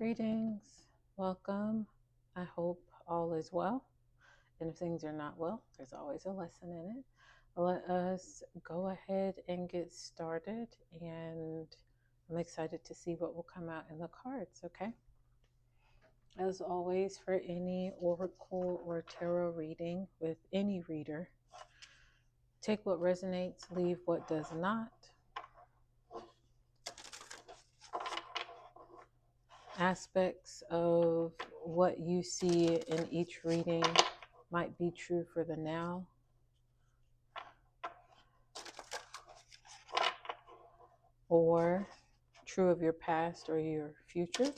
Greetings, welcome. I hope all is well. And if things are not well, there's always a lesson in it. Let us go ahead and get started. And I'm excited to see what will come out in the cards, okay? As always, for any oracle or tarot reading with any reader, take what resonates, leave what does not. Aspects of what you see in each reading might be true for the now, or true of your past or your future.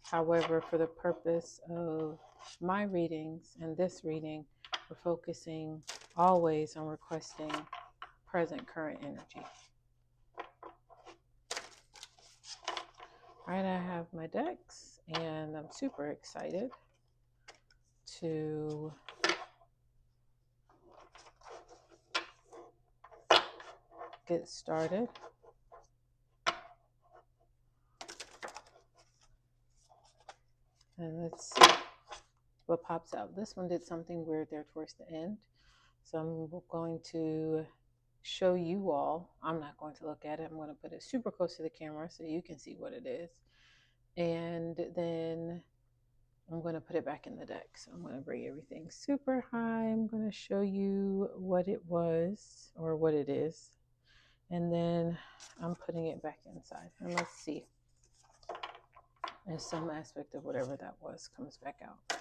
However, for the purpose of my readings and this reading, we're focusing always on requesting present current energy. All right, I have my decks and I'm super excited to get started. And let's see what pops out. This one did something weird there towards the end. So I'm going to show you all. I'm not going to look at it. I'm going to put it super close to the camera so you can see what it is. And then I'm going to put it back in the deck. So I'm going to bring everything super high. I'm going to show you what it was or what it is. And then I'm putting it back inside. And let's see if some aspect of whatever that was comes back out.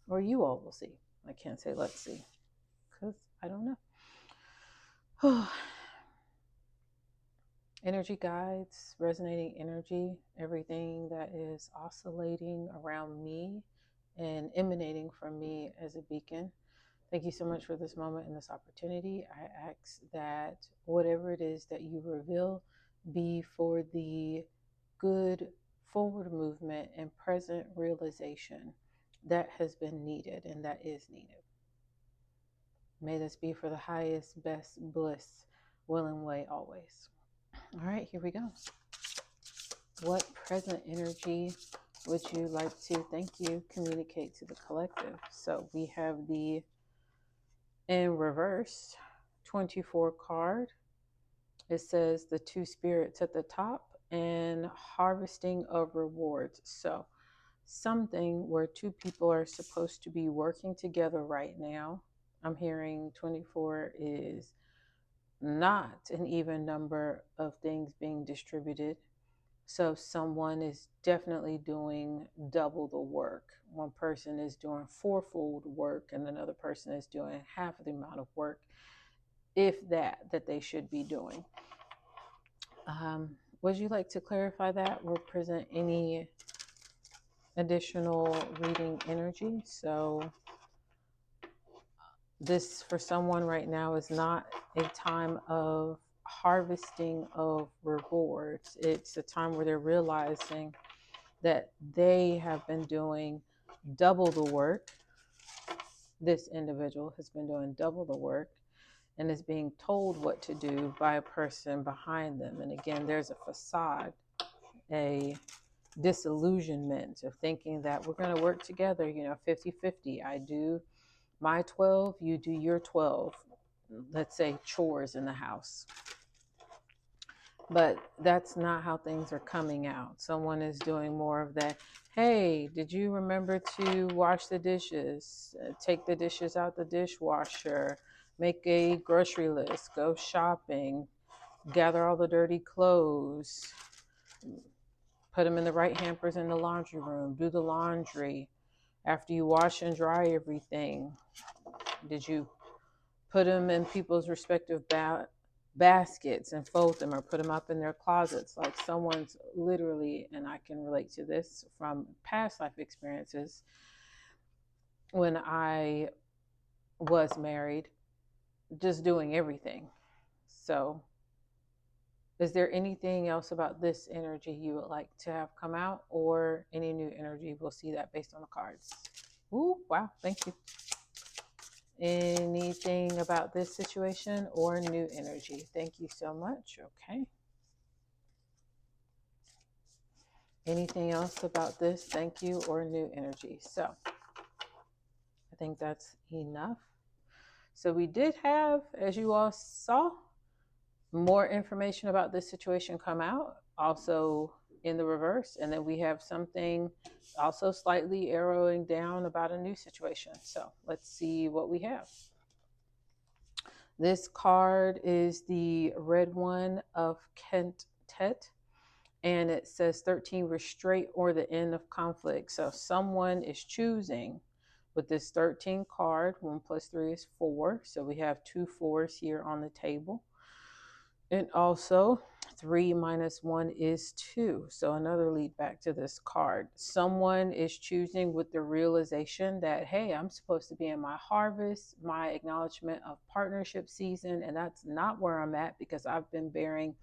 Or you all will see. I can't say let's see because I don't know. Energy guides, resonating energy, everything that is oscillating around me and emanating from me as a beacon. Thank you so much for this moment and this opportunity. I ask that whatever it is that you reveal be for the good forward movement and present realization that has been needed and that is needed. May this be for the highest, best bliss, will and way always. All right, here we go. What present energy would you like to, thank you, communicate to the collective? So we have the, in reverse, 24 card. It says the two spirits at the top and harvesting of rewards. So something where two people are supposed to be working together right now. I'm hearing 24 is not an even number of things being distributed. So someone is definitely doing double the work. One person is doing fourfold work and another person is doing half the amount of work, if that they should be doing. Would you like to clarify that or present any additional reading energy? So this for someone right now is not a time of harvesting of rewards. It's a time where they're realizing that they have been doing double the work. This individual has been doing double the work and is being told what to do by a person behind them. And again, there's a facade, a disillusionment of thinking that we're going to work together, 50-50. I do my 12, you do your 12. Let's say chores in the house. But that's not how things are coming out. Someone is doing more of that. Hey, did you remember to wash the dishes? Take the dishes out the dishwasher. Make a grocery list. Go shopping. Gather all the dirty clothes. Put them in the right hampers in the laundry room. Do the laundry. After you wash and dry everything, did you put them in people's respective baskets and fold them or put them up in their closets? Like someone's literally, and I can relate to this from past life experiences, when I was married, just doing everything. So is there anything else about this energy you would like to have come out, or any new energy? We'll see that based on the cards. Ooh, wow, thank you. Anything about this situation or new energy? Thank you so much. Okay. Anything else about this? Thank you or new energy. So I think that's enough. So we did have, as you all saw, more information about this situation come out, also in the reverse. And then we have something also slightly arrowing down about a new situation. So let's see what we have. This card is the red one of Kent Tet, and it says 13, restraint or the end of conflict. So someone is choosing with this 13 card. 1 plus 3 is 4. So we have 2 4s here on the table. And also 3 minus 1 is 2. So another lead back to this card. Someone is choosing with the realization that, hey, I'm supposed to be in my harvest, my acknowledgement of partnership season. And that's not where I'm at, because I've been bearing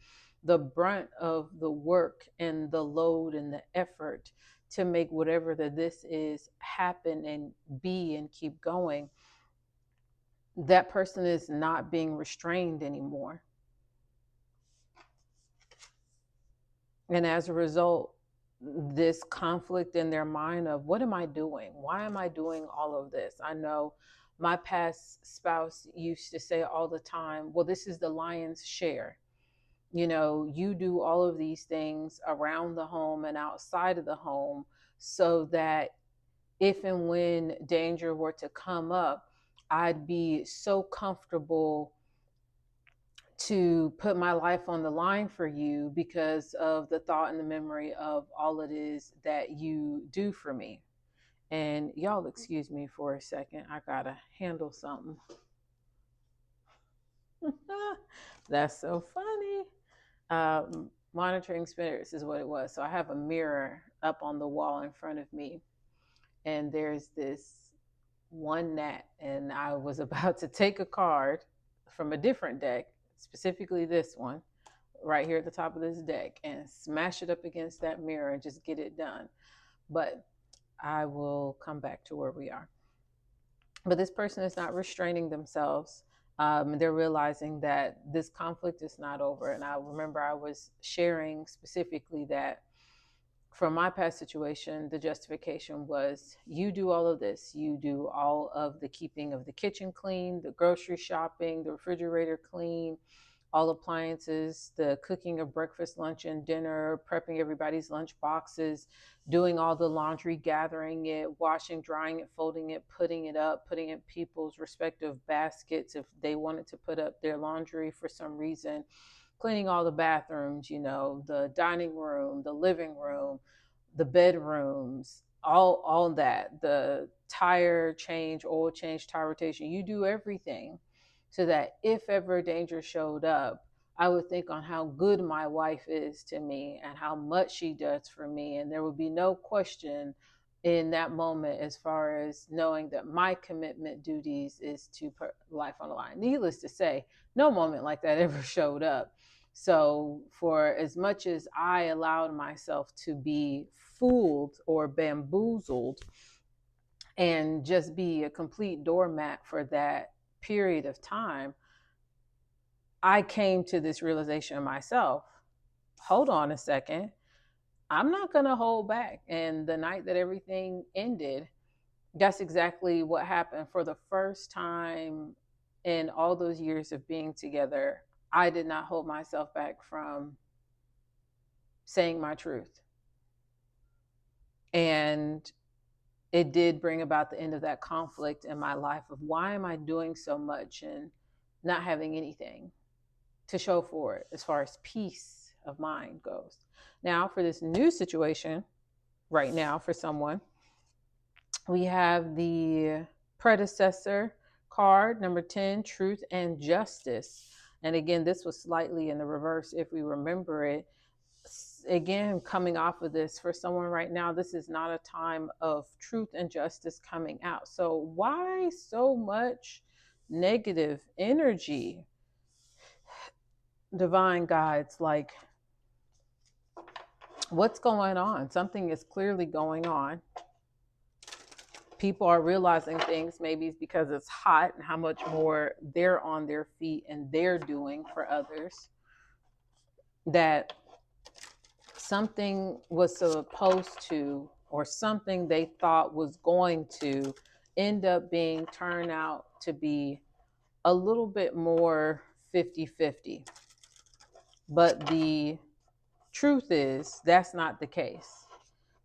the brunt of the work and the load and the effort to make whatever that this is happen and be and keep going. That person is not being restrained anymore. And as a result, this conflict in their mind of, what am I doing? Why am I doing all of this? I know my past spouse used to say all the time, well, this is the lion's share. You know, you do all of these things around the home and outside of the home so that if and when danger were to come up, I'd be so comfortable to put my life on the line for you because of the thought and the memory of all it is that you do for me. And y'all excuse me for a second. I gotta handle something. That's so funny. Monitoring spirits is what it was. So I have a mirror up on the wall in front of me, and there's this one gnat, and I was about to take a card from a different deck, specifically this one right here at the top of this deck, and smash it up against that mirror and just get it done. But I will come back to where we are. But this person is not restraining themselves. They're realizing that this conflict is not over. And I remember I was sharing specifically that from my past situation, the justification was, you do all of this. You do all of the keeping of the kitchen clean, the grocery shopping, the refrigerator clean, all appliances, the cooking of breakfast, lunch, and dinner, prepping everybody's lunch boxes, doing all the laundry, gathering it, washing, drying it, folding it, putting it up, putting it in people's respective baskets if they wanted to put up their laundry for some reason, cleaning all the bathrooms, you know, the dining room, the living room, the bedrooms, all that, the tire change, oil change, tire rotation. You do everything so that if ever danger showed up, I would think on how good my wife is to me and how much she does for me. And there would be no question in that moment as far as knowing that my commitment duties is to put life on the line. Needless to say, no moment like that ever showed up. So for as much as I allowed myself to be fooled or bamboozled and just be a complete doormat for that period of time, I came to this realization myself. Hold on a second. I'm not going to hold back. And the night that everything ended, that's exactly what happened. For the first time in all those years of being together, I did not hold myself back from saying my truth. And it did bring about the end of that conflict in my life of, why am I doing so much and not having anything to show for it as far as peace of mind goes. Now, for this new situation right now, for someone, we have the predecessor card, number 10, truth and justice. And again, this was slightly in the reverse if we remember it. Again, coming off of this, for someone right now, this is not a time of truth and justice coming out. So why so much negative energy? Divine guides, like, what's going on? Something is clearly going on. People are realizing things. Maybe it's because it's hot and how much more they're on their feet and they're doing for others, that something was supposed to, or something they thought was going to end up being turned out to be a little bit more 50-50. But the truth is, that's not the case.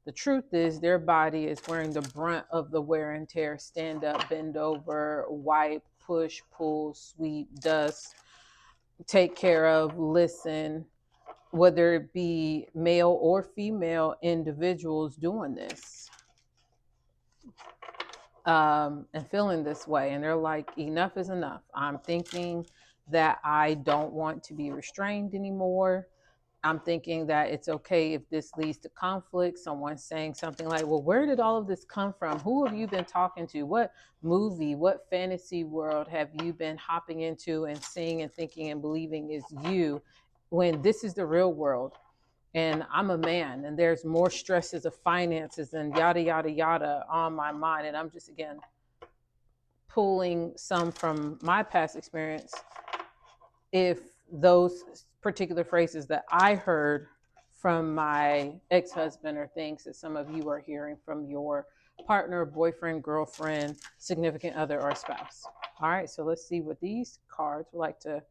The truth is, their body is wearing the brunt of the wear and tear, stand up, bend over, wipe, push, pull, sweep, dust, take care of, listen, whether it be male or female individuals doing this and feeling this way. And they're like, enough is enough. I'm thinking that I don't want to be restrained anymore. I'm thinking that it's okay if this leads to conflict. Someone's saying something like, well, where did all of this come from? Who have you been talking to? What movie, what fantasy world have you been hopping into and seeing and thinking and believing is you, when this is the real world? And I'm a man, and there's more stresses of finances and yada, yada, yada on my mind. And I'm just, again, pulling some from my past experience. If those particular phrases that I heard from my ex-husband are things that some of you are hearing from your partner, boyfriend, girlfriend, significant other, or spouse. All right, so let's see what these cards would like to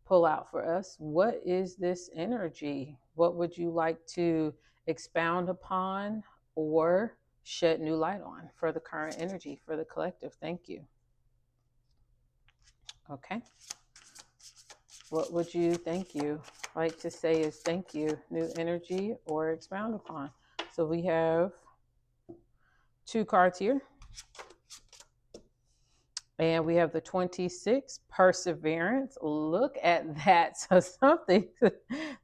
pull out for us. What is this energy? What would you like to expound upon or shed new light on for the current energy for the collective? Thank you. Okay. What would you, thank you, like to say is thank you, new energy, or expound upon? So we have 2 cards here. And we have the 26, perseverance. Look at that. So something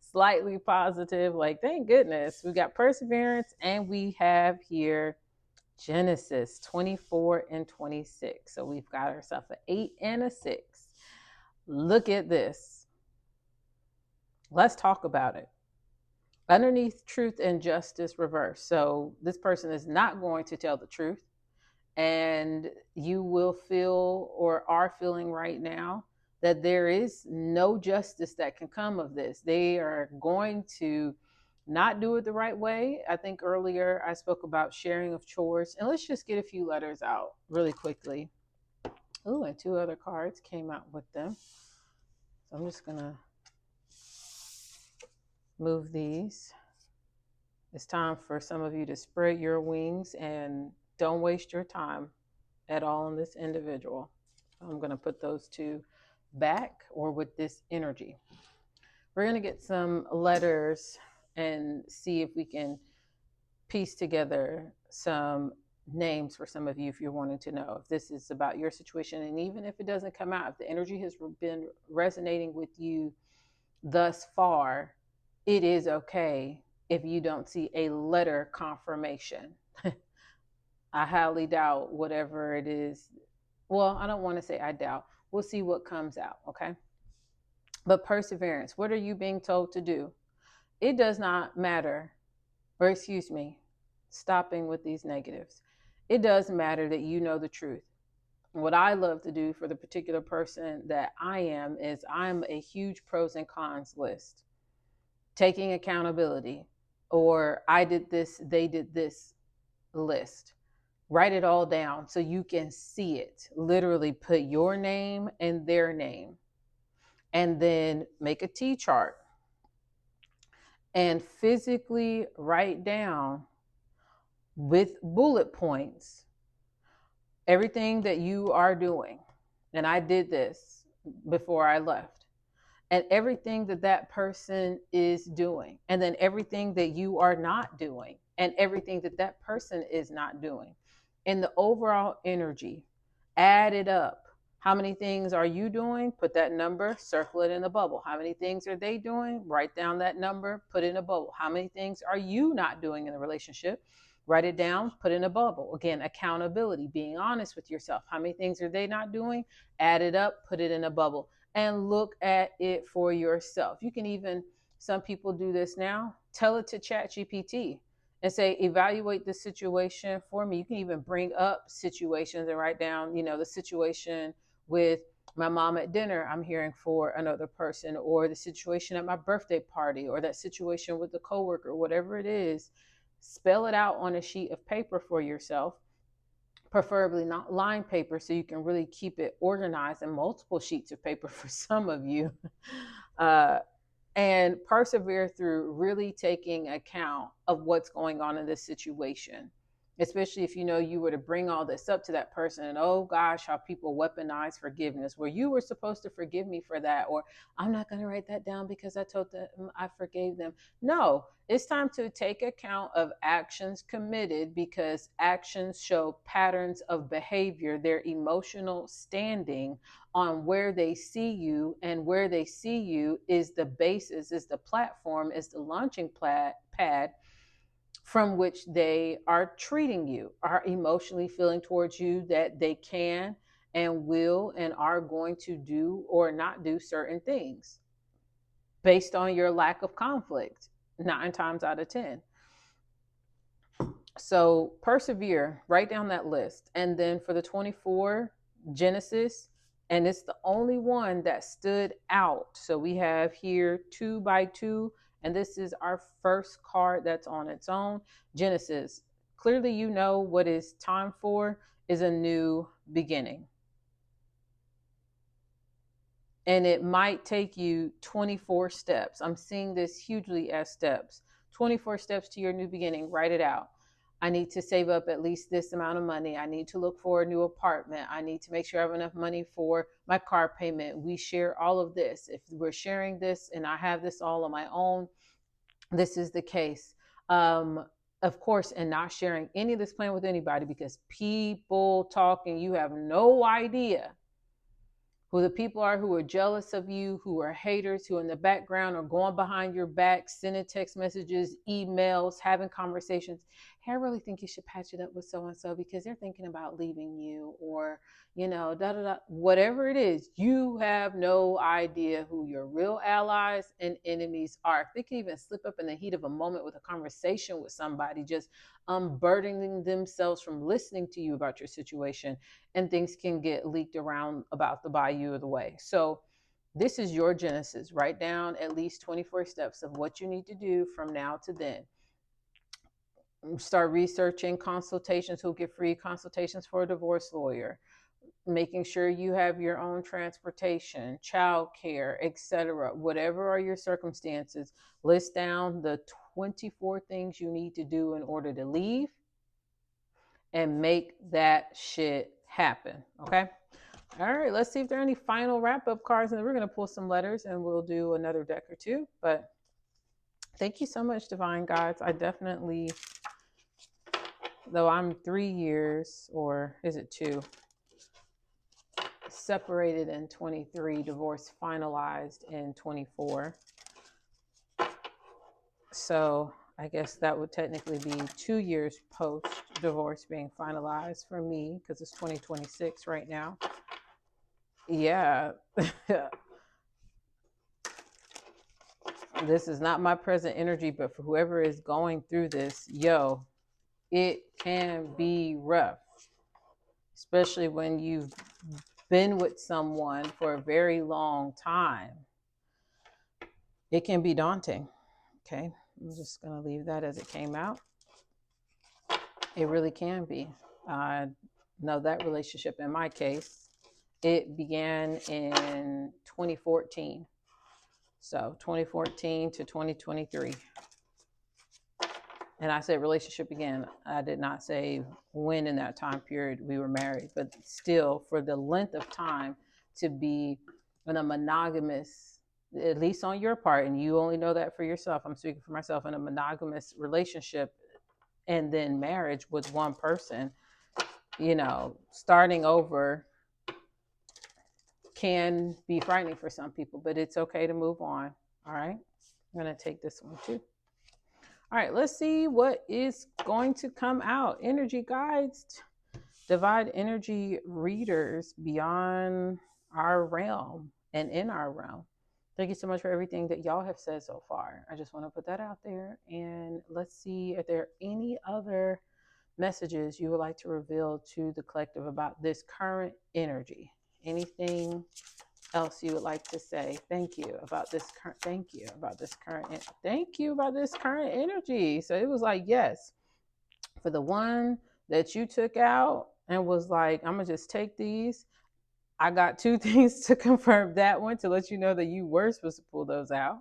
slightly positive, like thank goodness. We got perseverance, and we have here Genesis 24 and 26. So we've got ourselves an 8 and a 6. Look at this. Let's talk about it. Underneath truth and justice reverse. So this person is not going to tell the truth. And you will feel, or are feeling right now, that there is no justice that can come of this. They are going to not do it the right way. I think earlier I spoke about sharing of chores. And let's just get a few letters out really quickly. Oh, and 2 other cards came out with them. So I'm just going to move these. It's time for some of you to spread your wings and don't waste your time at all on this individual. I'm going to put those 2 back, or with this energy. We're going to get some letters and see if we can piece together some names for some of you if you're wanting to know if this is about your situation. And even if it doesn't come out, if the energy has been resonating with you thus far, it is okay if you don't see a letter confirmation. I highly doubt whatever it is. Well, I don't want to say I doubt. We'll see what comes out, okay? But perseverance, what are you being told to do? It does not matter, or excuse me, stopping with these negatives. It does matter that you know the truth. What I love to do for the particular person that I am is I'm a huge pros and cons list. Taking accountability, or I did this, they did this list. Write it all down so you can see it. Literally put your name and their name. And then make a T-chart. And physically write down with bullet points everything that you are doing. And I did this before I left. And everything that that person is doing. And then everything that you are not doing. And everything that that person is not doing. And the overall energy, add it up. How many things are you doing? Put that number, circle it in a bubble. How many things are they doing? Write down that number, put it in a bubble. How many things are you not doing in the relationship? Write it down, put it in a bubble. Again, accountability, being honest with yourself. How many things are they not doing? Add it up, put it in a bubble, and look at it for yourself. You can even, some people do this now, tell it to ChatGPT. And say, evaluate the situation for me. You can even bring up situations and write down, the situation with My mom at dinner, I'm hearing for another person, or the situation at my birthday party, or that situation with the coworker, whatever it is. Spell it out on a sheet of paper for yourself, preferably not lined paper, so you can really keep it organized, and multiple sheets of paper for some of you. uh, and persevere through really taking account of what's going on in this situation, especially if you know you were to bring all this up to that person, and oh gosh, how people weaponize forgiveness, where you were supposed to forgive me for that, or I'm not going to write that down because I told them I forgave them. No, it's time to take account of actions committed, because actions show patterns of behavior, their emotional standing on where they see you, and where they see you is the basis, is the platform, is the launching pad from which they are treating you, are emotionally feeling towards you that they can and will and are going to do or not do certain things based on your lack of conflict 9 times out of 10. So persevere, write down that list. And then for the 24, Genesis, and it's the only one that stood out. So we have here 2 by 2, and this is our first card that's on its own. Genesis, clearly you know what is time for is a new beginning. And it might take you 24 steps. I'm seeing this hugely as steps. 24 steps to your new beginning. Write it out. I need to save up at least this amount of money. I need to look for a new apartment. I need to make sure I have enough money for my car payment. We share all of this. If we're sharing this and I have this all on my own, this is the case. Of course, and not sharing any of this plan with anybody, because people talking, you have no idea who the people are who are jealous of you, who are haters, who in the background are going behind your back, sending text messages, emails, having conversations. Hey, I really think you should patch it up with so and so because they're thinking about leaving you, or, da da da. Whatever it is, you have no idea who your real allies and enemies are. They can even slip up in the heat of a moment with a conversation with somebody, just unburdening themselves from listening to you about your situation, and things can get leaked around about the bayou of the way. So this is your Genesis. Write down at least 24 steps of what you need to do from now to then. Start researching consultations, who get free consultations for a divorce lawyer, making sure you have your own transportation, childcare, etc. Whatever are your circumstances, list down the 24 things you need to do in order to leave, and make that shit happen. Okay. All right. Let's see if there are any final wrap up cards, and then we're going to pull some letters and we'll do another deck or two. But thank you so much, Divine Guides. I definitely, though I'm 3 years, or is it 2? Separated in 23, divorce finalized in 24. So I guess that would technically be 2 years post divorce being finalized for me, because it's 2026 right now. Yeah. This is not my present energy, but for whoever is going through this, it can be rough, especially when you've been with someone for a very long time. It can be daunting. Okay. I'm just going to leave that as it came out. It really can be. No, that relationship, in my case, it began in 2014. So 2014 to 2023. And I said relationship again. I did not say when in that time period we were married, but still, for the length of time to be in a monogamous, at least on your part, and you only know that for yourself, I'm speaking for myself, in a monogamous relationship and then marriage with one person, starting over can be frightening for some people, but it's okay to move on. All right. I'm going to take this one too. All right, let's see what is going to come out. Energy guides, divine energy readers beyond our realm and in our realm. Thank you so much for everything that y'all have said so far. I just want to put that out there. And let's see if there are any other messages you would like to reveal to the collective about this current energy. Anything else you would like to say? Thank you about this current. Thank you about this current. Thank you about this current energy. So it was like, yes, for the one that you took out and was like, I'm gonna just take these. I got two things to confirm that one, to let you know that you were supposed to pull those out.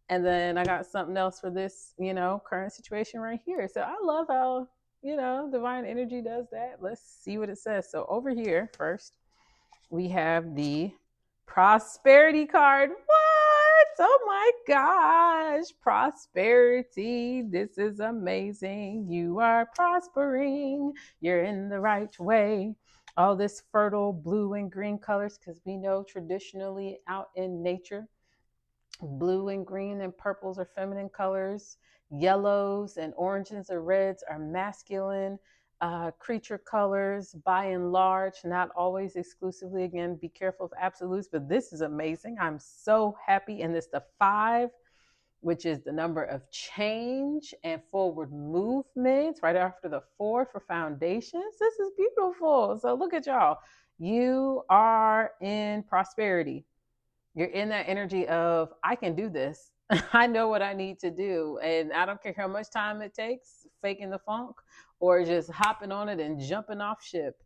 And then I got something else for this, current situation right here. So I love how, divine energy does that. Let's see what it says. So over here, first, we have the prosperity card. What? Oh my gosh. Prosperity. This is amazing. You are prospering. You're in the right way. All this fertile blue and green colors, because we know traditionally out in nature, blue and green and purples are feminine colors. Yellows and oranges or reds are masculine creature colors, by and large, not always exclusively. Again, be careful of absolutes, but this is amazing. I'm so happy. And this the 5, which is the number of change and forward movements, right after the 4 for foundations. This is beautiful. So look at y'all. You are in prosperity. You're in that energy of, I can do this. I know what I need to do. And I don't care how much time it takes, faking the funk or just hopping on it and jumping off ship.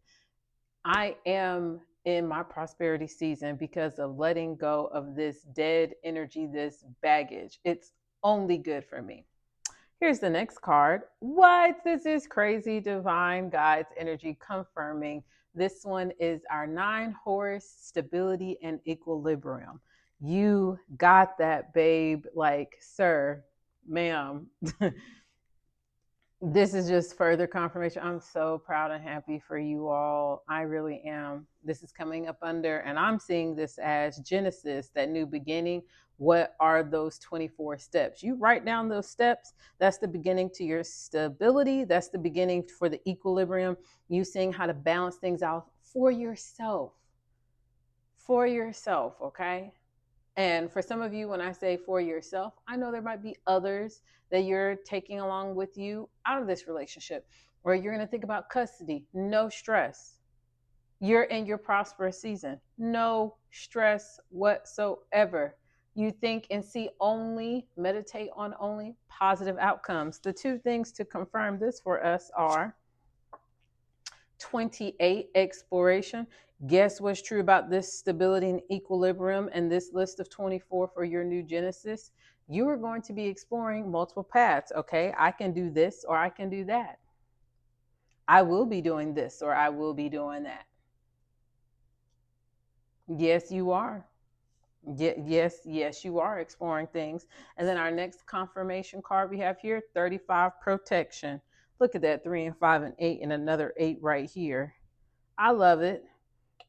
I am in my prosperity season because of letting go of this dead energy, this baggage. It's only good for me. Here's the next card. What? This is crazy. Divine guides energy confirming. This one is our 9 horse, stability and equilibrium. You got that, babe. Like, sir, ma'am. This is just further confirmation. I'm so proud and happy for you all. I really am. This is coming up under, and I'm seeing this as Genesis, that new beginning. What are those 24 steps? You write down those steps. That's the beginning to your stability. That's the beginning for the equilibrium. You seeing how to balance things out for yourself. For yourself, okay? And for some of you, when I say for yourself, I know there might be others that you're taking along with you out of this relationship, or you're going to think about custody. No stress. You're in your prosperous season. No stress whatsoever. You think and see only, meditate on only positive outcomes. The 2 things to confirm this for us are 28, exploration. Guess what's true about this stability and equilibrium and this list of 24 for your new Genesis? You are going to be exploring multiple paths. Okay, I can do this or I can do that. I will be doing this or I will be doing that. Yes, you are. Yes, you are exploring things. And then our next confirmation card we have here, 35, protection. Look at that, 3 and 5 and 8 and another 8 right here. I love it.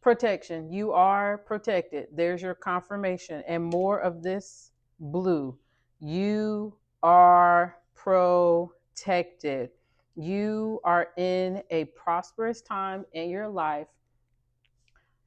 Protection. You are protected. There's your confirmation. And more of this blue. You are protected. You are in a prosperous time in your life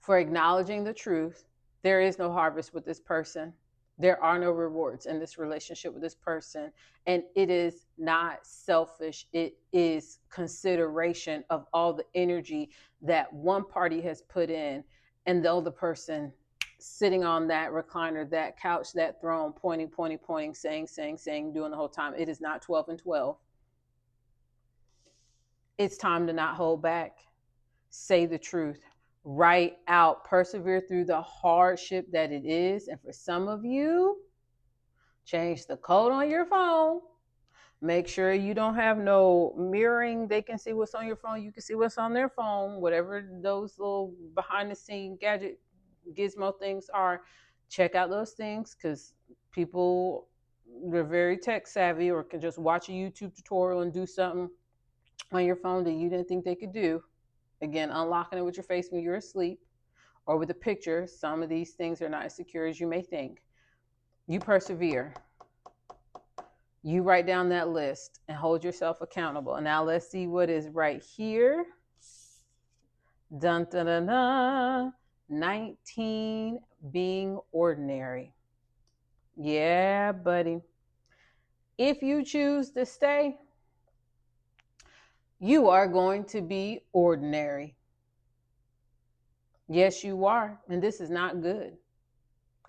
for acknowledging the truth. There is no harvest with this person. There are no rewards in this relationship with this person. And it is not selfish. It is consideration of all the energy that one party has put in, and the other person sitting on that recliner, that couch, that throne, pointing, saying, doing the whole time. It is not 12 and 12. It's time to not hold back. Say the truth. Write out, persevere through the hardship that it is. And for some of you, change the code on your phone. Make sure you don't have no mirroring. They can see what's on your phone. You can see what's on their phone. Whatever those little behind the scene gadget gizmo things are, check out those things, because people, they're very tech savvy, or can just watch a YouTube tutorial and do something on your phone that you didn't think they could do. Again, unlocking it with your face when you're asleep or with a picture. Some of these things are not as secure as you may think. You persevere. You write down that list and hold yourself accountable. And now let's see what is right here. Dun, dun, dun, dun. 19, being ordinary. Yeah, buddy. If you choose to stay, you are going to be ordinary. Yes, you are. And this is not good.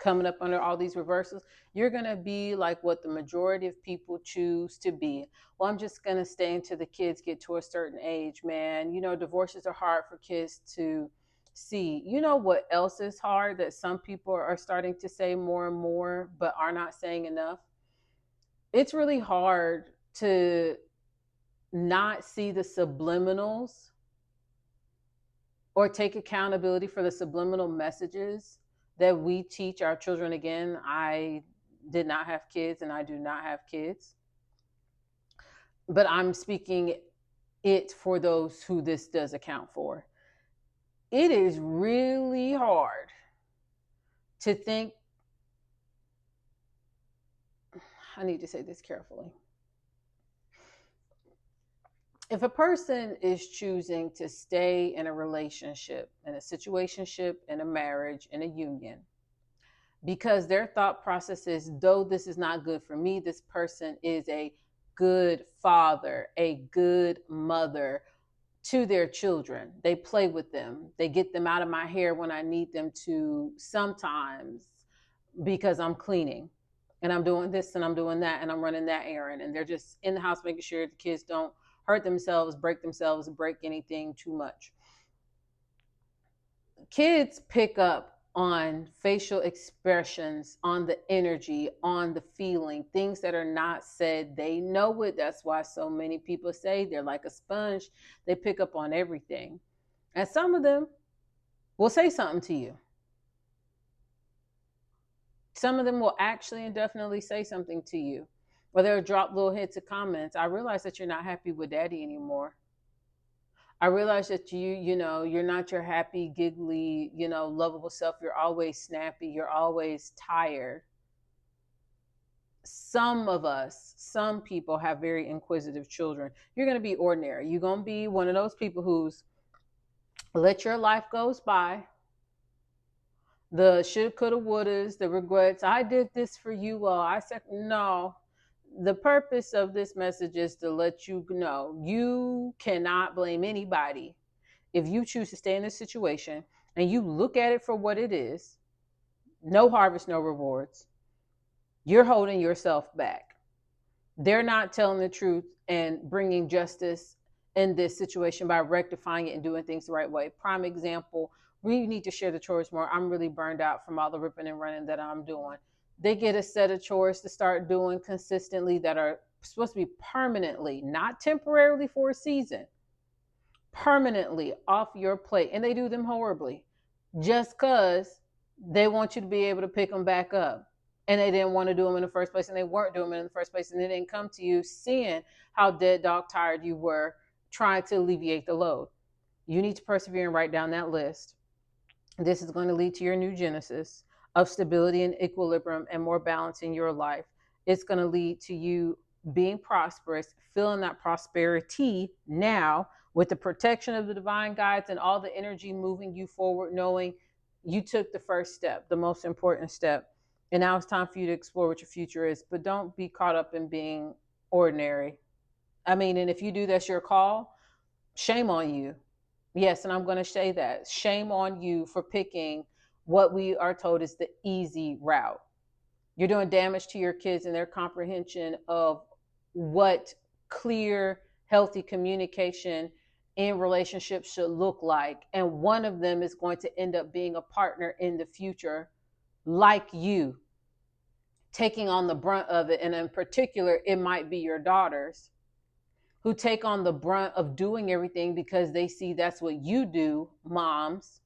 Coming up under all these reversals, you're going to be like what the majority of people choose to be. Well, I'm just going to stay until the kids get to a certain age, man. Divorces are hard for kids to see. You know what else is hard that some people are starting to say more and more, but are not saying enough? It's really hard to not see the subliminals or take accountability for the subliminal messages that we teach our children. Again, I did not have kids and I do not have kids, but I'm speaking it for those who this does account for. It is really hard to think, I need to say this carefully. If a person is choosing to stay in a relationship, in a situationship, in a marriage, in a union, because their thought process is, though this is not good for me, this person is a good father, a good mother to their children. They play with them. They get them out of my hair when I need them to, sometimes because I'm cleaning and I'm doing this and I'm doing that and I'm running that errand. And they're just in the house making sure the kids don't hurt themselves, break anything too much. Kids pick up on facial expressions, on the energy, on the feeling, things that are not said. They know it. That's why so many people say they're like a sponge. They pick up on everything. And some of them will say something to you. Some of them will actually and definitely say something to you. Or they'll drop little hits of comments. I realize that you're not happy with daddy anymore. I realize that you're not your happy, giggly, lovable self. You're always snappy. You're always tired. Some people have very inquisitive children. You're going to be ordinary. You're going to be one of those people who's let your life goes by. The shoulda, coulda, wouldas, the regrets. I did this for you. Well, I said, no. The purpose of this message is to let you know you cannot blame anybody. If you choose to stay in this situation and you look at it for what it is, no harvest, no rewards, you're holding yourself back. They're not telling the truth and bringing justice in this situation by rectifying it and doing things the right way. Prime example, we need to share the chores more. I'm really burned out from all the ripping and running that I'm doing. They get a set of chores to start doing consistently that are supposed to be permanently, not temporarily for a season, permanently off your plate. And they do them horribly just because they want you to be able to pick them back up. And they didn't want to do them in the first place, and they weren't doing them in the first place, and they didn't come to you seeing how dead dog tired you were trying to alleviate the load. You need to persevere and write down that list. This is going to lead to your new genesis of stability and equilibrium and more balance in your life. It's going to lead to you being prosperous, feeling that prosperity now with the protection of the divine guides and all the energy moving you forward, knowing you took the first step, the most important step. And now it's time for you to explore what your future is. But don't be caught up in being ordinary. I mean, and if you do, that's your call. Shame on you. Yes, and I'm going to say that. Shame on you for picking what we are told is the easy route. You're doing damage to your kids and their comprehension of what clear, healthy communication in relationships should look like. And one of them is going to end up being a partner in the future, like you, taking on the brunt of it. And in particular, it might be your daughters who take on the brunt of doing everything because they see that's what you do, moms,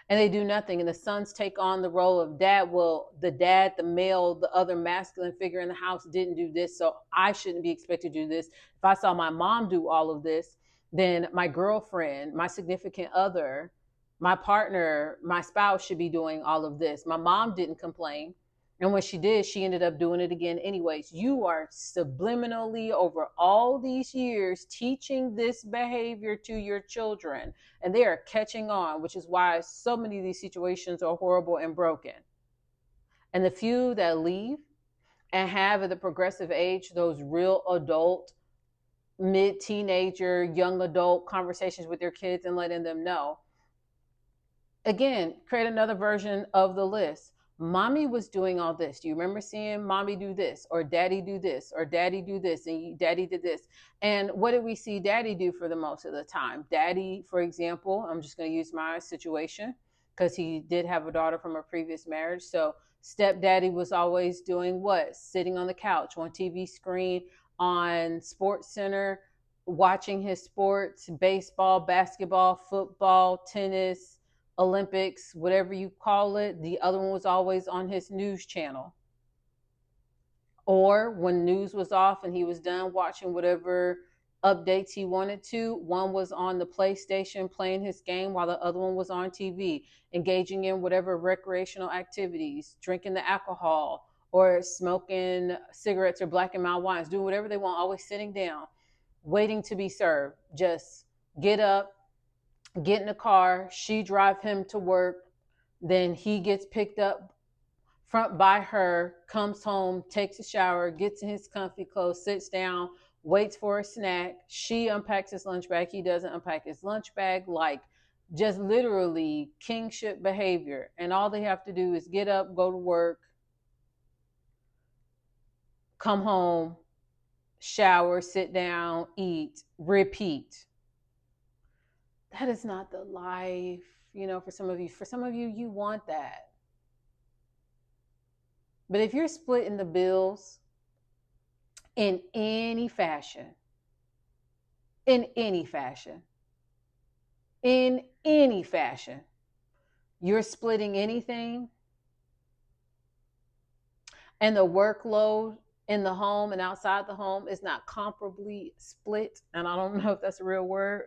and they do nothing. And the sons take on the role of dad. Well, the dad, the male, the other masculine figure in the house didn't do this, so I shouldn't be expected to do this. If I saw my mom do all of this, then my girlfriend, my significant other, my partner, my spouse should be doing all of this. My mom didn't complain. And when she did, she ended up doing it again anyways. You are subliminally over all these years teaching this behavior to your children, and they are catching on, which is why so many of these situations are horrible and broken. And the few that leave and have at the progressive age those real adult, mid-teenager, young adult conversations with their kids and letting them know, Again, create another version of the list. Mommy was doing all this. Do you remember seeing mommy do this, or daddy do this, or daddy do this, and daddy did this? And what did we see daddy do for the most of the time? Daddy, for example, I'm just going to use my situation because he did have a daughter from a previous marriage. So stepdaddy was always doing what? Sitting on the couch, on TV screen, on Sports Center, watching his sports, baseball, basketball, football, tennis, Olympics, whatever you call it. The other one was always on his news channel. Or when news was off and he was done watching whatever updates he wanted to, one was on the PlayStation playing his game while the other one was on TV, engaging in whatever recreational activities, drinking the alcohol or smoking cigarettes or black and mild wines, doing whatever they want, always sitting down, waiting to be served. Just get up, get in the car, she drive him to work, then he gets picked up front by her, comes home, takes a shower, gets in his comfy clothes, sits down, waits for a snack. She unpacks his lunch bag. He doesn't unpack his lunch bag. Like, just literally kingship behavior. And all they have to do is get up, go to work, come home, shower, sit down, eat, repeat. That is not the life, for some of you. For some of you, you want that. But if you're splitting the bills in any fashion, in any fashion, you're splitting anything, and the workload in the home and outside the home is not comparably split, and I don't know if that's a real word,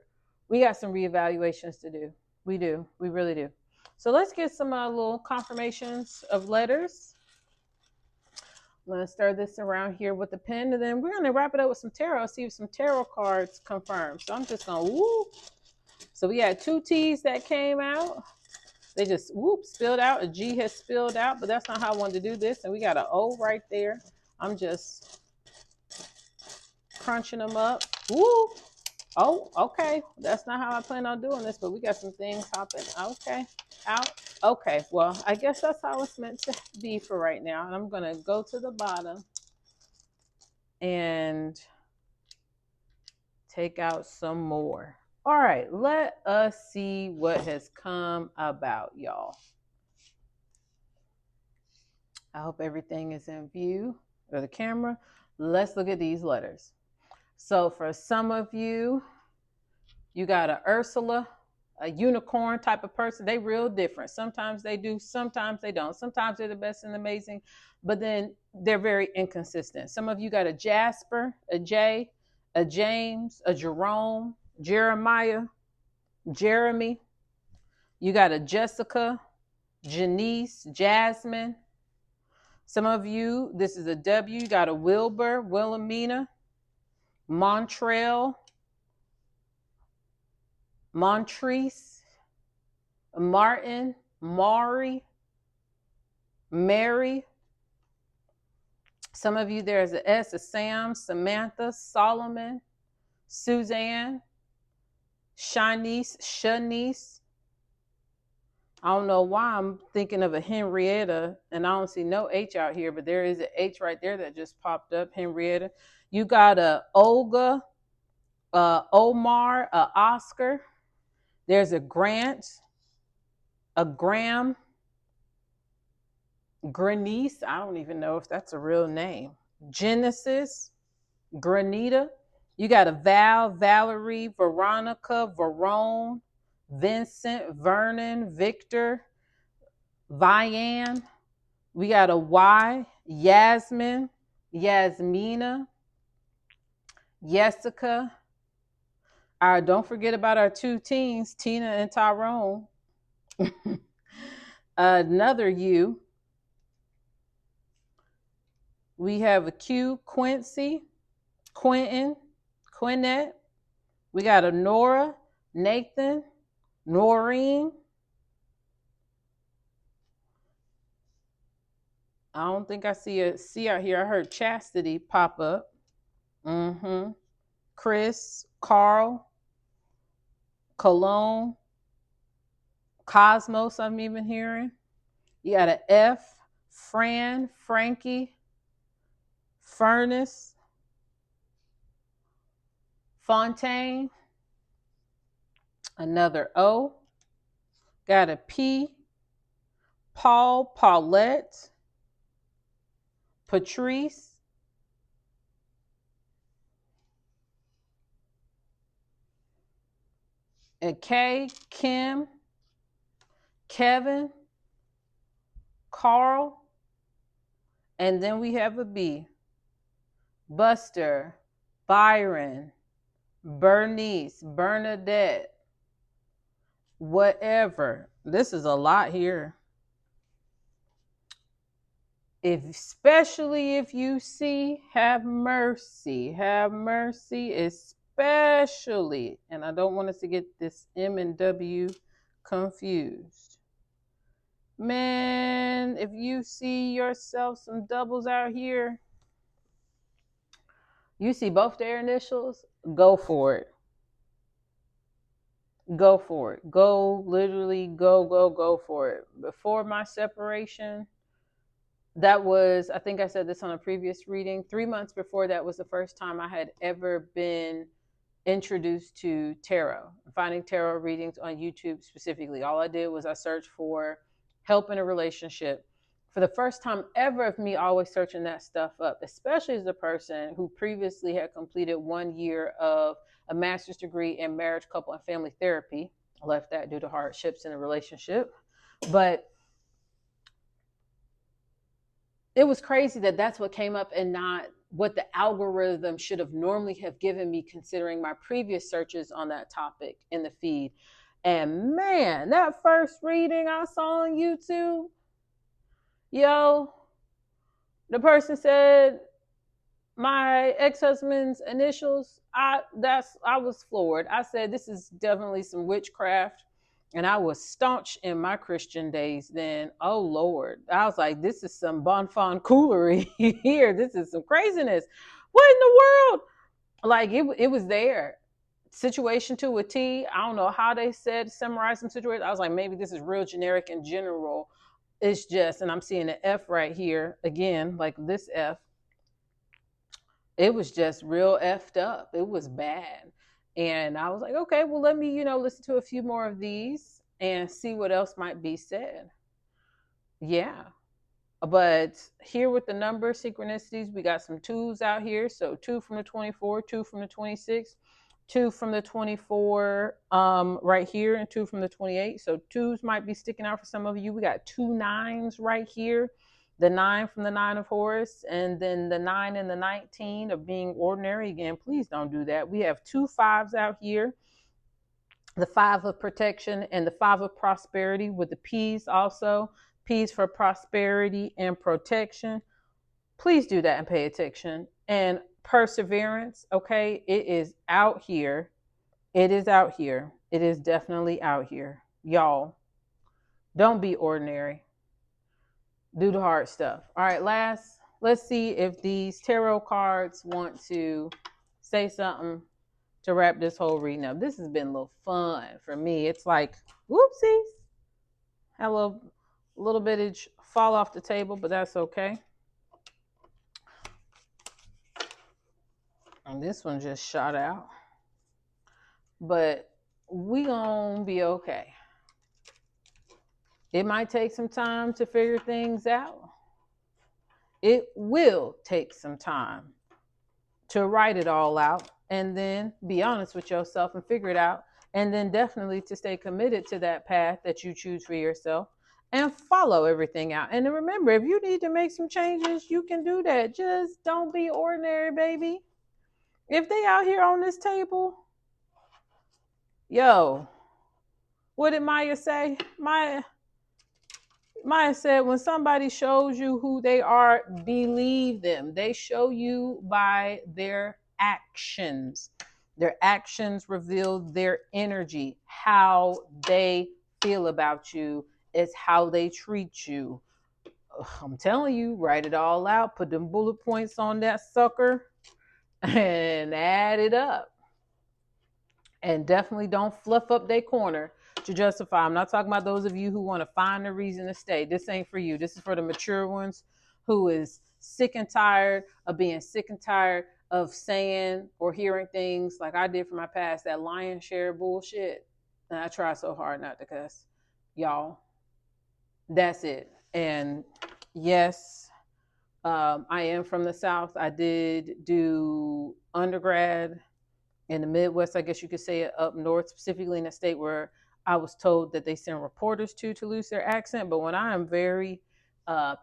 we got some reevaluations to do. We do. We really do. So let's get some little confirmations of letters. I'm going to stir this around here with a pen, and then we're going to wrap it up with some tarot, see if some tarot cards confirm. So I'm just going to whoop. So we had two T's that came out. They just whoop spilled out. A G has spilled out, but that's not how I wanted to do this. And we got an O right there. I'm just crunching them up. Woo! Oh, okay. That's not how I plan on doing this, but we got some things hopping. Okay. Out. Okay. Well, I guess that's how it's meant to be for right now. And I'm going to go to the bottom and take out some more. All right. Let us see what has come about, y'all. I hope everything is in view or the camera. Let's look at these letters. So for some of you, you got a Ursula, a unicorn type of person. They real different. Sometimes they do, sometimes they don't. Sometimes they're the best and amazing, but then they're very inconsistent. Some of you got a Jasper, a J, a James, a Jerome, Jeremiah, Jeremy. You got a Jessica, Janice, Jasmine. Some of you, this is a W. You got a Wilbur, Wilhelmina, Montreal, Montrese, Martin, Maury, Mary. Some of you, there's an S, a Sam, Samantha, Solomon, Suzanne, Shanice. I don't know why I'm thinking of a Henrietta, and I don't see no H out here, but there is an H right there that just popped up, Henrietta. You got a Olga, Omar, a Oscar. There's a Grant, a Graham, Granice. I don't even know if that's a real name. Genesis, Granita. You got a Val, Valerie, Veronica, Verone, Vincent, Vernon, Victor, Vianne. We got a Y, Yasmin, Yasmina, Jessica. Don't forget about our two teens, Tina and Tyrone. Another U. We have a Q, Quincy, Quentin, Quinette. We got a Nora, Nathan, Noreen. I don't think I see a C out here. I heard Chastity pop up. Chris, Carl, Cologne, Cosmos, I'm even hearing. You got an F, Fran, Frankie, Furnace, Fontaine, another O, got a P, Paul, Paulette, Patrice, a K, Kim, Kevin, Carl, and then we have a B, Buster, Byron, Bernice, Bernadette, whatever. This is a lot here. Especially if you see, have mercy, especially, and I don't want us to get this M and W confused. Man, if you see yourself some doubles out here, you see both their initials, go for it. Go for it. Go, literally, go for it. Before my separation, that was, I think I said this on a previous reading, 3 months before that was the first time I had ever been introduced to tarot, finding tarot readings on YouTube specifically. All I did was I searched for help in a relationship. For the first time ever of me always searching that stuff up, especially as a person who previously had completed 1 year of a master's degree in marriage, couple, and family therapy. I left that due to hardships in a relationship. But it was crazy that that's what came up and not what the algorithm should have normally have given me, considering my previous searches on that topic in the feed. And man, that first reading I saw on YouTube, yo, the person said my ex-husband's initials. I was floored. I said, this is definitely some witchcraft. And I was staunch in my Christian days then. Oh, Lord. I was like, this is some bonfon-coolery here. This is some craziness. What in the world? Like, it was there. Situation to a T. I don't know how they said summarize some situations. I was like, maybe this is real generic in general. It's just, and I'm seeing an F right here. Again, like this F. It was just real effed up. It was bad. And I was like, okay, well, let me, listen to a few more of these and see what else might be said. Yeah. But here with the number synchronicities, we got some twos out here. So 2 from the 24, 2 from the 26, 2 from the 24 right here, and 2 from the 28. So twos might be sticking out for some of you. We got 2 nines right here. The 9 from the 9 of Horus, and then the 9 and the 19 of being ordinary. Again, please don't do that. We have 2 5s out here. The 5 of protection and the 5 of prosperity with the P's also. P's for prosperity and protection. Please do that and pay attention. And perseverance, okay? It is out here. It is out here. It is definitely out here. Y'all, don't be ordinary. Do the hard stuff. All right, let's see if these tarot cards want to say something to wrap this whole reading up. This has been a little fun for me. It's like, whoopsies. Had a little bitage fall off the table, but that's okay. And this one just shot out. But we gonna be okay. It might take some time to figure things out. It will take some time to write it all out and then be honest with yourself and figure it out. And then definitely to stay committed to that path that you choose for yourself and follow everything out. And then remember, if you need to make some changes, you can do that. Just don't be ordinary, baby. If they out here on this table, yo, what did Maya say? Maya said, when somebody shows you who they are, believe them. They show you by their actions. Their actions reveal their energy. How they feel about you is how they treat you. I'm telling you, write it all out. Put them bullet points on that sucker and add it up. And definitely don't fluff up their corner. to justify. I'm not talking about those of you who want to find a reason to stay. This ain't for you. This is for the mature ones who is sick and tired of being sick and tired of saying or hearing things like I did from my past, that lion's share bullshit. And I try so hard not to cuss. Y'all, that's it. And yes, I am from the South. I did do undergrad in the Midwest, I guess you could say, it up north, specifically in a state where I was told that they send reporters to lose their accent. But when I am very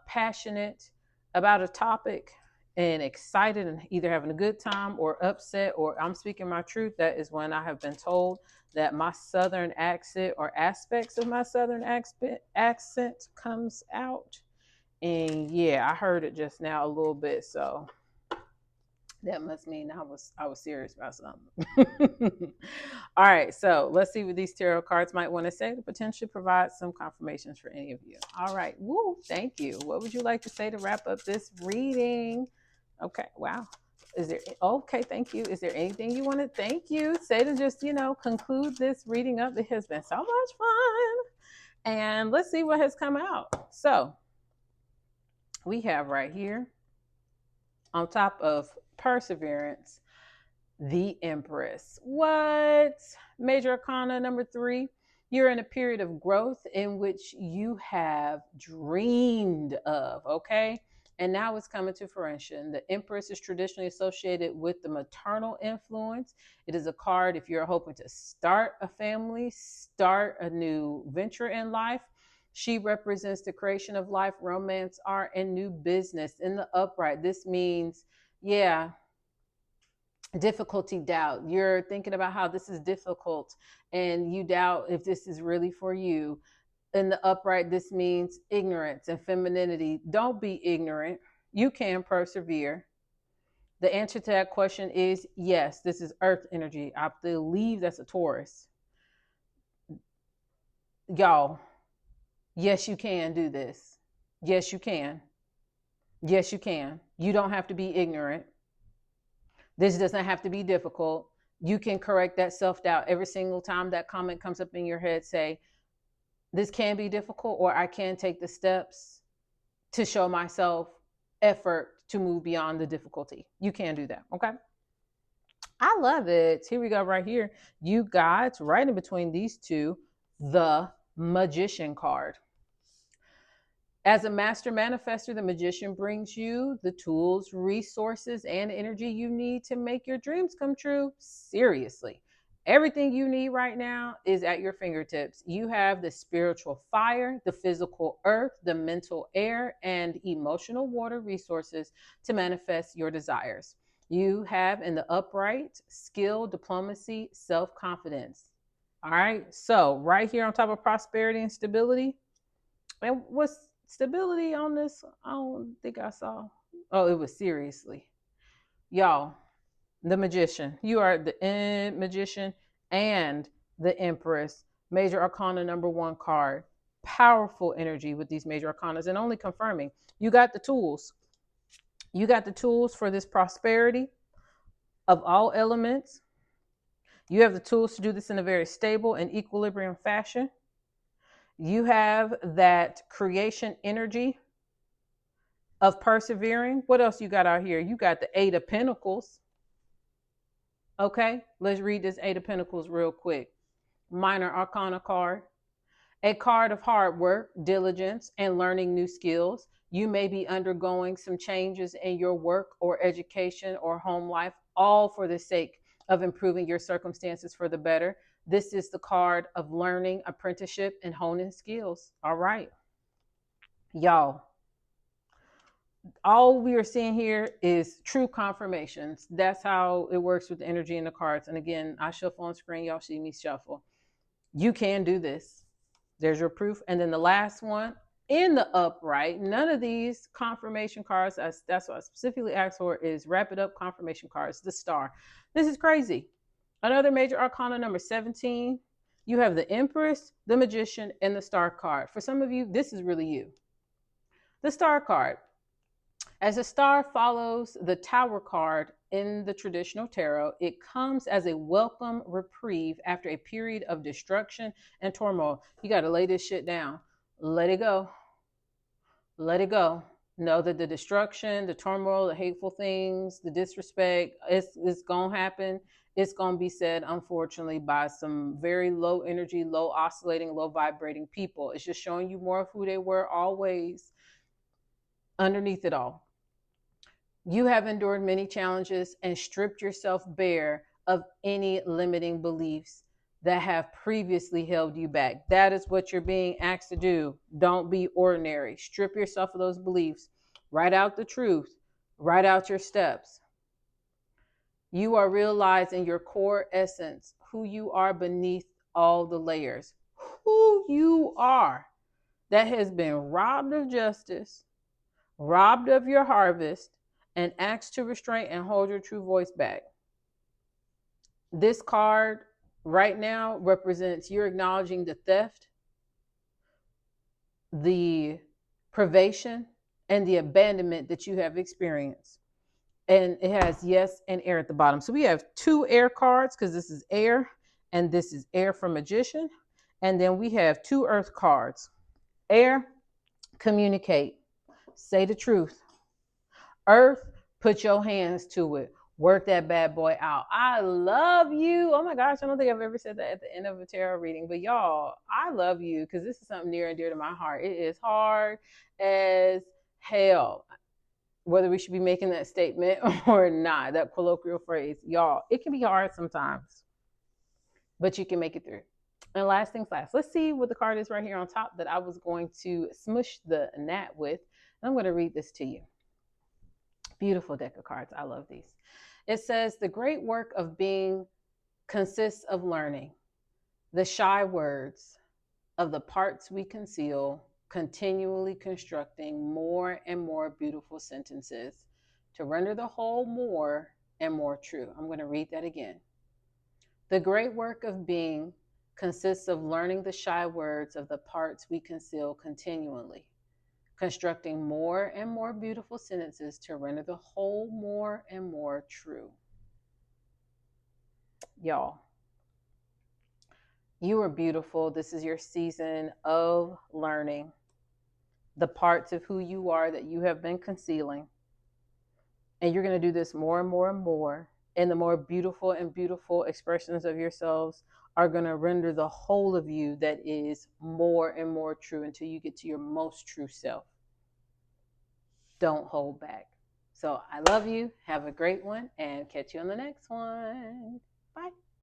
passionate about a topic and excited and either having a good time or upset or I'm speaking my truth, that is when I have been told that my Southern accent or aspects of my Southern accent comes out. And yeah, I heard it just now a little bit. So that must mean I was serious about something. All right, so let's see what these tarot cards might want to say to potentially provide some confirmations for any of you. All right, woo, thank you. What would you like to say to wrap up this reading? Okay, wow. Is there okay? Thank you. Is there anything you want to thank you say to just conclude this reading up? It has been so much fun, and let's see what has come out. So we have right here on top of perseverance, the Empress. What? Major Arcana number 3. You're in a period of growth in which you have dreamed of, okay? And now it's coming to fruition. The Empress is traditionally associated with the maternal influence. It is a card if you're hoping to start a family, start a new venture in life. She represents the creation of life, romance, art, and new business. In the upright, this means, yeah, difficulty, doubt. You're thinking about how this is difficult and you doubt if this is really for you. In the upright, this means ignorance and femininity. Don't be ignorant. You can persevere. The answer to that question is yes. This is earth energy. I believe that's a Taurus. Y'all, yes, you can do this. Yes, you can. Yes, you can. You don't have to be ignorant. This doesn't have to be difficult. You can correct that self-doubt every single time that comment comes up in your head. Say, this can be difficult, or I can take the steps to show myself effort to move beyond the difficulty. You can do that. Okay. I love it. Here we go right here. You got right in between these two, the Magician card. As a master manifester, the Magician brings you the tools, resources, and energy you need to make your dreams come true. Seriously. Everything you need right now is at your fingertips. You have the spiritual fire, the physical earth, the mental air, and emotional water resources to manifest your desires. You have in the upright skill, diplomacy, self-confidence. All right. So right here on top of prosperity and stability, and what's stability on this? I don't think I saw. Oh, it was seriously. Y'all, the Magician. You are the Magician and the Empress. Major Arcana number 1 card. Powerful energy with these major arcanas, and only confirming you got the tools. You got the tools for this prosperity of all elements. You have the tools to do this in a very stable and equilibrium fashion. You have that creation energy of persevering. What else you got out here? You got the 8 of Pentacles. Okay, let's read this 8 of Pentacles real quick. Minor Arcana card. A card of hard work, diligence, and learning new skills. You may be undergoing some changes in your work or education or home life, all for the sake of improving your circumstances for the better. This is the card of learning, apprenticeship, and honing skills. All right. Y'all, all we are seeing here is true confirmations. That's how it works with the energy in the cards. And again, I shuffle on screen. Y'all see me shuffle. You can do this. There's your proof. And then the last one in the upright, none of these confirmation cards, that's what I specifically asked for, is wrap it up confirmation cards, the star. This is crazy. Another major arcana number 17. You have the Empress, the Magician, and the Star card. For some of you, this is really you. The Star card. As a star follows the Tower card in the traditional tarot, it comes as a welcome reprieve after a period of destruction and turmoil. You got to lay this shit down. Let it go. Let it go. Know that the destruction, the turmoil, the hateful things, the disrespect, it's going to happen. It's going to be said, unfortunately, by some very low energy, low oscillating, low vibrating people. It's just showing you more of who they were always underneath it all. You have endured many challenges and stripped yourself bare of any limiting beliefs that have previously held you back. That is what you're being asked to do. Don't be ordinary. Strip yourself of those beliefs. Write out the truth. Write out your steps. You are realizing your core essence, who you are beneath all the layers, who you are that has been robbed of justice, robbed of your harvest, and asked to restrain and hold your true voice back. This card right now represents you're acknowledging the theft, the privation, and the abandonment that you have experienced. And it has yes and air at the bottom. So we have 2 air cards because this is air and this is air from Magician. And then we have 2 earth cards. Air, communicate, say the truth. Earth, put your hands to it. Work that bad boy out. I love you. Oh my gosh, I don't think I've ever said that at the end of a tarot reading. But y'all, I love you because this is something near and dear to my heart. It is hard as hell. Whether we should be making that statement or not, that colloquial phrase, y'all, it can be hard sometimes, but you can make it through. And last things last, let's see what the card is right here on top that I was going to smush the gnat with. And I'm going to read this to you. Beautiful deck of cards. I love these. It says, the great work of being consists of learning the shy words of the parts we conceal, continually constructing more and more beautiful sentences to render the whole more and more true. I'm going to read that again. The great work of being consists of learning the shy words of the parts we conceal continually, constructing more and more beautiful sentences to render the whole more and more true. Y'all, you are beautiful. This is your season of learning the parts of who you are that you have been concealing. And you're going to do this more and more and more. And the more beautiful and beautiful expressions of yourselves are going to render the whole of you that is more and more true until you get to your most true self. Don't hold back. So I love you. Have a great one and catch you on the next one. Bye.